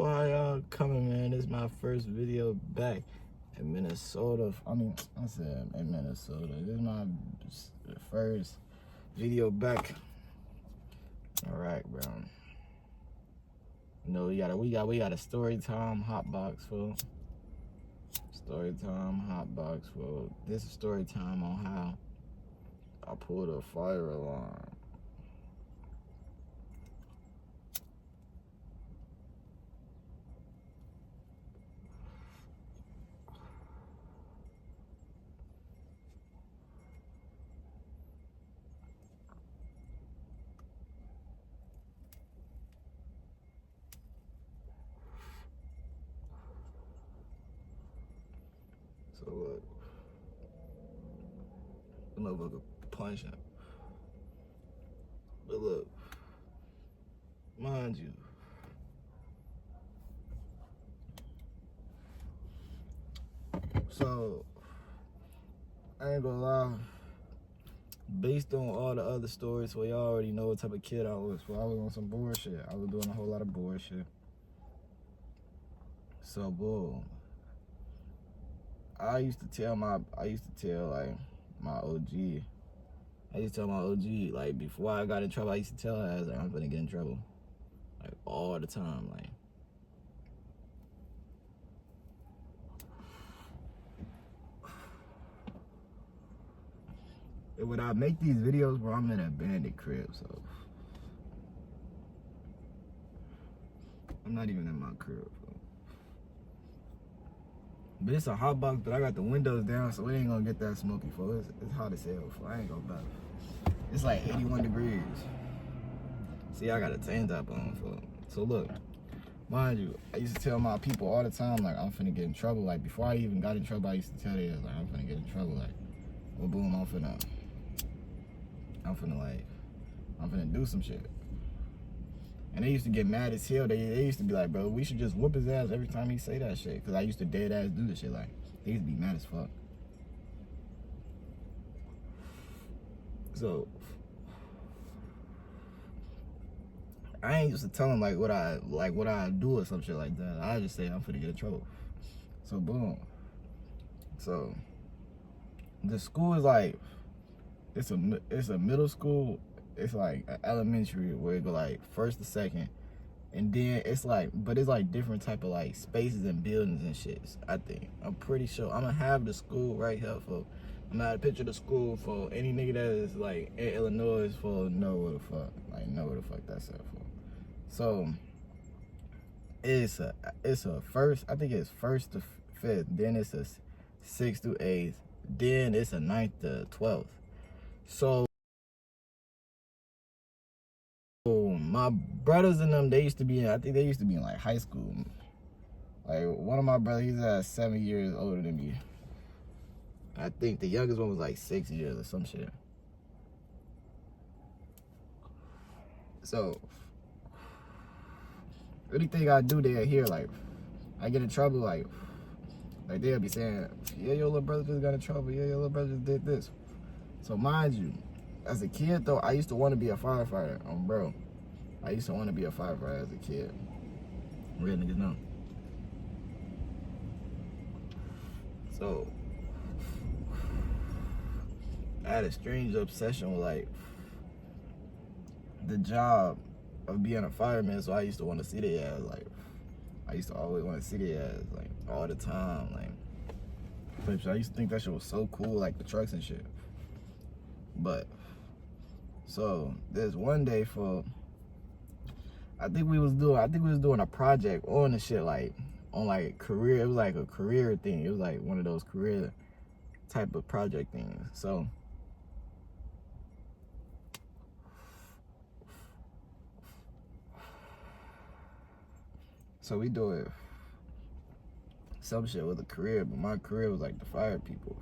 So how y'all coming, man? This is my first video back in Minnesota. I said in Minnesota. This is my first video back. All right, bro. You know, we got a story time hotbox full. Story time hotbox full. This is story time on how I pulled a fire alarm. So look, the motherfucker punch him. But look, mind you, so I ain't gonna lie, based on all the other stories, so y'all already know what type of kid I was. So I was on some bullshit. I was doing a whole lot of bullshit. So boom. I used to tell my OG, I used to tell my OG, like, before I got in trouble, I used to tell her, I was like, I'm gonna get in trouble. Like, all the time, like. And when I make these videos, bro, I'm in a bandit crib, so. I'm not even in my crib, bro. But it's a hot box, but I got the windows down, so it ain't gonna get that smoky, folks. It's hot as hell, I ain't gonna battle. It's like 81 degrees. See, I got a tank top on, folks. So look, mind you, I used to tell my people all the time, like, I'm finna get in trouble. Like, before I even got in trouble, I used to tell them, like, I'm finna get in trouble. Like, well, boom, I'm finna do some shit. And they used to get mad as hell. They used to be like, bro, we should just whoop his ass every time he say that shit. Cause I used to dead ass do this shit. Like, they used to be mad as fuck. So I ain't used to tell them like what I do or some shit like that. I just say I'm finna get in trouble. So boom. So the school is like, it's a middle school. It's like an elementary where it go like first to second, and then it's like, but it's like different type of like spaces and buildings and shit. I think, I'm pretty sure I'm gonna have the school right here for. I'm gonna have a picture of the school for any nigga that is like in Illinois for know where the fuck that's at for. So it's a first, I think it's first to fifth, then it's a 6th to 8th, then it's a 9th to 12th. So my brothers and them, I think they used to be in like high school. Like one of my brothers, he's 7 years older than me. I think the youngest one was like 6 years or some shit. So anything I do, they'll hear. Like, I get in trouble, like they'll be saying, yeah, your little brother just got in trouble, yeah, your little brother just did this. So mind you, as a kid though, I used to want to be a firefighter, bro. I used to want to be a firefighter as a kid. Real niggas know. So I had a strange obsession with like the job of being a fireman, so I used to want to see their ass. Like, I used to always want to see their ass, like, all the time. Like, I used to think that shit was so cool, like the trucks and shit. But so there's one day I think we was doing a project on the shit, like on like career. It was like a career thing. It was like one of those career type of project things. So we do it some shit with a career, but my career was like the fire people.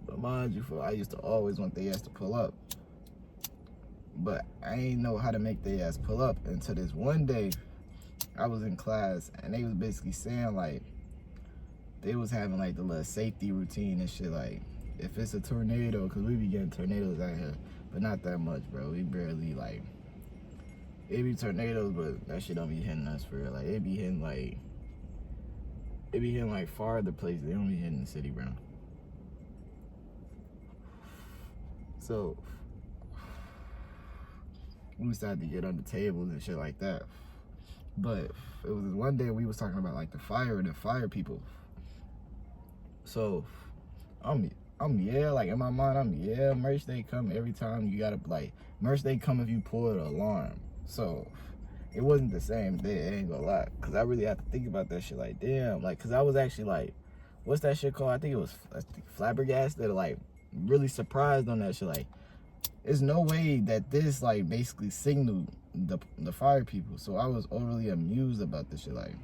But mind you, I used to always want their ass to pull up. But I ain't know how to make their ass pull up until this one day I was in class and they was basically saying like, they was having like the little safety routine and shit, like if it's a tornado, cause we be getting tornadoes out here, but not that much, bro. We barely like, It be tornadoes, but that shit don't be hitting us for real. Like it be hitting like farther places. They don't be hitting the city, bro. So we started to get on the tables and shit like that. But it was one day we was talking about like the fire people. So I'm yeah, like in my mind, merch day come every time you gotta like merch day come if you pull the alarm. So it wasn't the same day, I ain't gonna lie. Cause I really had to think about that shit like damn, like cause I was actually like, what's that shit called? I think it was flabbergasted, like really surprised on that shit. Like there's no way that this like basically signaled the fire people. So I was overly amused about this shit, like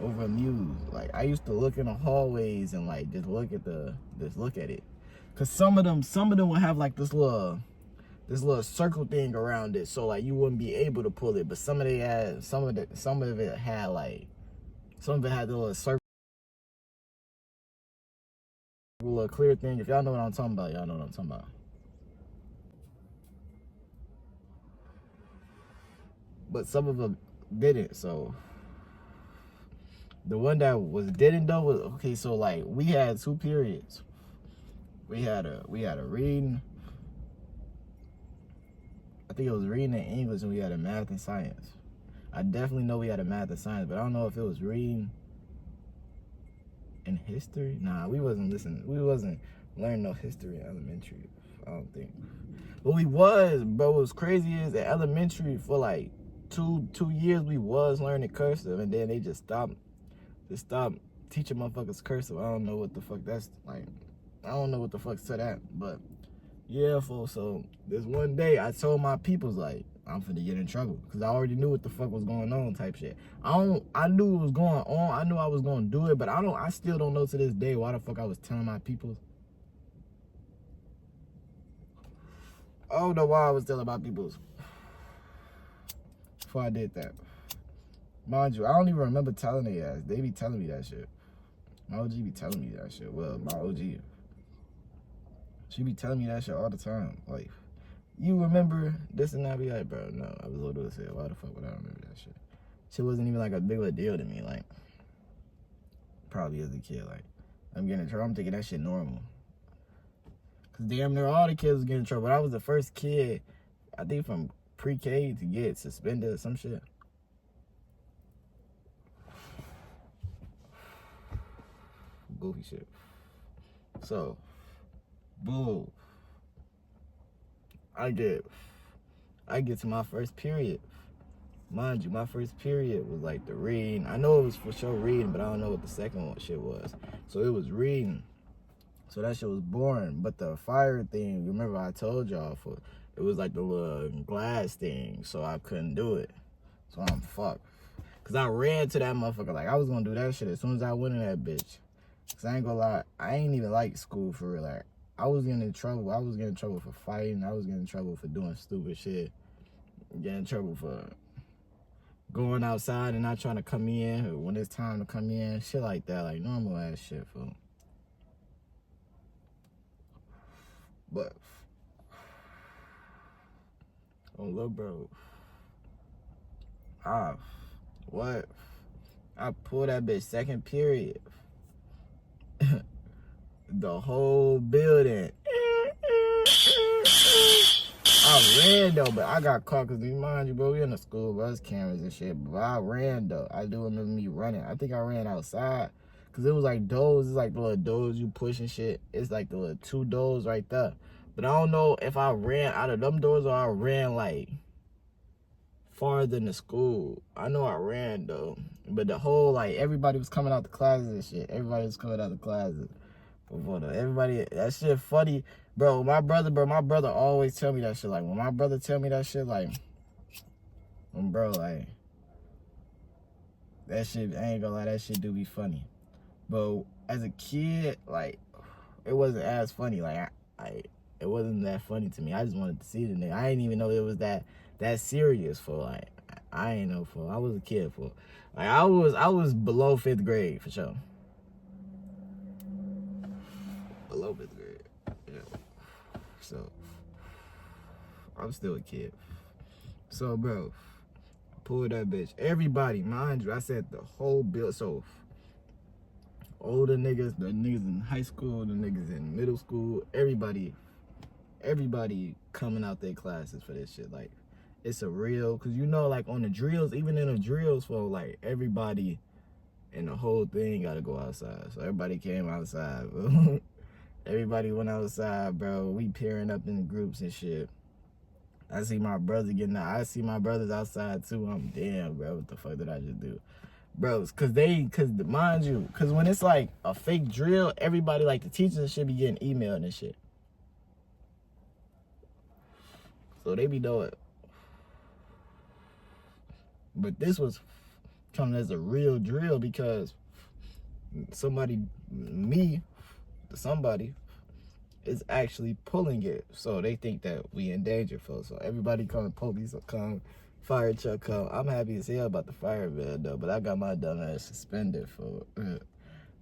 over amused. Like I used to look in the hallways and like just look at it. Cause some of them would have like this little circle thing around it, so like you wouldn't be able to pull it. But some of it had the little circle, little clear thing. If y'all know what I'm talking about, y'all know what I'm talking about. But some of them didn't. So the one that didn't though was okay. So like we had 2 periods. We had a reading. I think it was reading and English, and we had a math and science. I definitely know we had a math and science, but I don't know if it was reading and history. Nah, we wasn't listening. We wasn't learning no history in elementary, I don't think. But we was, bro. What's crazy is at elementary for like two years we was learning cursive, and then they just stopped teaching motherfuckers cursive. I don't know what the fuck that's like. I don't know what the fuck's to that, but yeah, fool. So this one day I told my peoples like I'm finna get in trouble because I already knew what the fuck was going on, type shit. I knew what was going on. I knew I was gonna do it, but I still don't know to this day why the fuck I was telling my peoples. I don't know why I was telling my peoples before I did that. Mind you, I don't even remember telling their ass. They be telling me that shit. My OG be telling me that shit. Well, my OG, she be telling me that shit all the time. Like, you remember this and that? Be like, bro, no, I was little as hell. Why the fuck would I remember that shit? Shit wasn't even like a big of a deal to me. Like, probably as a kid, like, I'm getting in trouble. I'm thinking that shit normal. Cause damn near all the kids was getting in trouble. But I was the first kid, I think from pre-K to get suspended or some shit. Goofy shit. So, boom. I get to my first period. Mind you, my first period was like the reading. I know it was for sure reading, but I don't know what the second one shit was. So it was reading. So that shit was boring. But the fire thing, remember I told y'all, it was like the little glass thing, so I couldn't do it. So I'm fucked. Cause I ran to that motherfucker like I was gonna do that shit as soon as I went in that bitch. Cause I ain't gonna lie, I ain't even like school for real. Like I was getting in trouble. I was getting in trouble for fighting. I was getting in trouble for doing stupid shit. Getting in trouble for going outside and not trying to come in when it's time to come in. Shit like that. Like normal ass shit, fool. But oh little bro. What? I pulled that bitch second period. The whole building. I ran though, but I got caught because mind you, bro, we in the school bus cameras and shit. But I ran though. I do remember me running. I think I ran outside because it was like doors. It's like the little doors you push and shit. It's like the little 2 doors right there. But I don't know if I ran out of them doors or I ran like farther than the school. I know I ran though. But the whole like everybody was coming out the classes and shit. Everybody was coming out the classes. Everybody, that shit funny, bro. My brother always tell me that shit. Like when my brother tell me that shit, like, bro, like that shit. I ain't gonna lie, that shit do be funny. But as a kid, like, it wasn't as funny. Like it wasn't that funny to me. I just wanted to see the nigga. I didn't even know it was that serious for like. I ain't know for. I was a kid for. Like I was below 5th grade for sure. Below 5th grade. Yeah. So I'm still a kid. So, bro, pull that bitch. Everybody, mind you, I said the whole bill. So, older niggas, the niggas in high school, the niggas in middle school, everybody coming out their classes for this shit. Like, it's a real, cause you know, like on the drills, even in the drills, for like everybody and the whole thing gotta go outside. So everybody came outside, bro. Everybody went outside, bro. We pairing up in groups and shit. I see my brother getting out. I see my brothers outside too. I'm damn, bro. What the fuck did I just do? Bro, cause mind you, cause when it's like a fake drill, everybody, like the teachers should be getting emailed and shit. So they be doing. But this was coming as a real drill because somebody is actually pulling it. So they think that we in danger, folks. So everybody come, police will come, fire truck come. I'm happy as hell about the fire bill though, but I got my dumb ass suspended for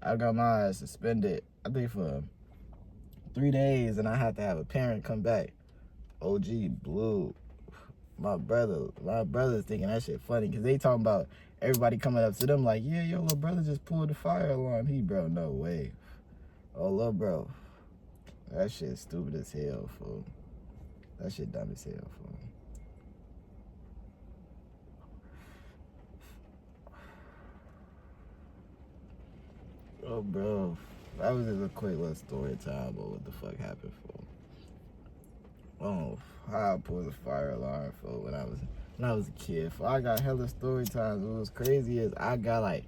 I got my ass suspended, I think for 3 days, and I had to have a parent come back. OG Blue. My brother's thinking that shit funny because they talking about everybody coming up to them like, yeah, your little brother just pulled the fire alarm. Bro, no way. Oh, little bro. That shit stupid as hell, fool. That shit dumb as hell, fool. Oh, bro. That was just a quick little story time about what the fuck happened, fool. Oh, how I pulled the fire alarm, fool, when I was a kid. Fool. I got hella story times. What was crazy is I got like,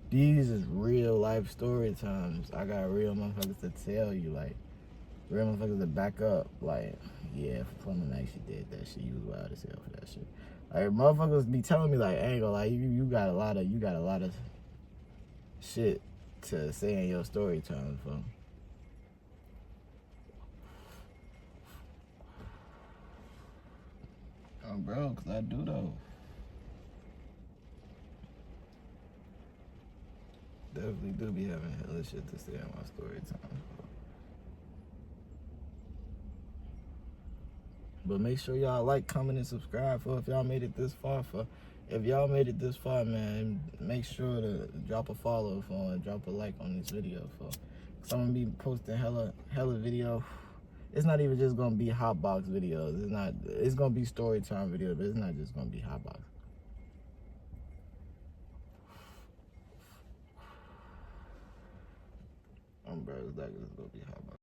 these is real life story times. I got real motherfuckers to tell you, like, real motherfuckers to back up. Like, yeah, Plumbing actually did that shit. You was wild as hell for that shit. Like, motherfuckers be telling me, like, I ain't gonna lie, you got a lot of shit to say in your story time, fool. Oh, bro, cause I do though. Definitely do be having hella shit to say in my story time. But make sure y'all like, comment, and subscribe for if y'all made it this far. If y'all made it this far, man, make sure to drop a follow for and drop a like on this video for. Cause I'm gonna be posting hella video. It's not even just gonna be hotbox videos. It's gonna be story time videos, but it's not just gonna be hotbox. Bro, it's like it's gonna be hotbox.